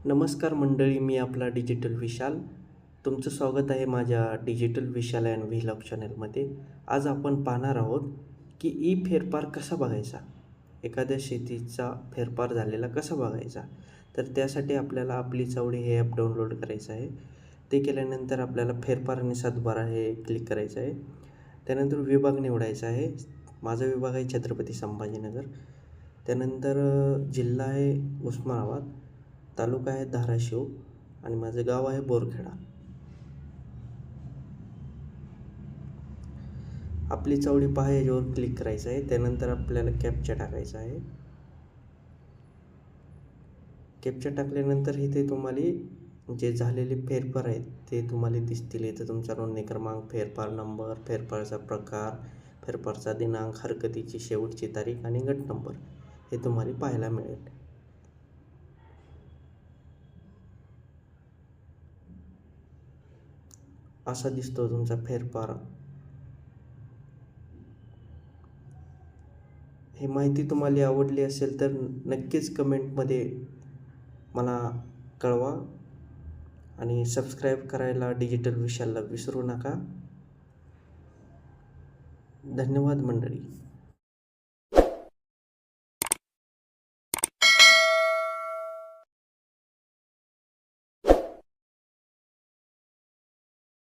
नमस्कार मंडळी, मी आपला डिजिटल विशाल. तुमचं स्वागत आहे माझ्या डिजिटल विशाल अँड व्हिलॉग चॅनलमध्ये. आज आपण पाहणार आहोत की फेरफार कसा बघायचा, एखाद्या शेतीचा फेरफार झालेला कसा बघायचा. तर त्यासाठी आपल्याला आपली चावडी हे ॲप डाउनलोड करायचं आहे. ते केल्यानंतर आपल्याला फेरफार आणि सातबारा हे क्लिक करायचं आहे. त्यानंतर विभाग निवडायचा आहे. माझा विभाग आहे छत्रपती संभाजीनगर. त्यानंतर जिल्हा आहे उस्मानाबाद, तालुका आहे धाराशिव आणि माझं गाव आहे बोरखेडा. आपली चावडी पहा याच्यावर क्लिक करायचं आहे. त्यानंतर आपल्याला कॅप्चा टाकायचा आहे. कॅप्चा टाकल्यानंतर इथे तुम्हाला जे झालेले फेरफार आहेत ते तुम्हाला दिसतील. इथं तुमचा नोंदणी क्रमांक, फेरफार नंबर, फेरफारचा प्रकार, फेरफारचा दिनांक, हरकतीची शेवटची तारीख आणि गट नंबर हे तुम्हाला पाहायला मिळेल. असा दिसतो तुमचा फेरफार. ही माहिती तुम्हाला आवडली असेल तर नक्कीच कमेंटमध्ये मला कळवा आणि सबस्क्राईब करायला डिजिटल विशालला विसरू नका. धन्यवाद मंडळी.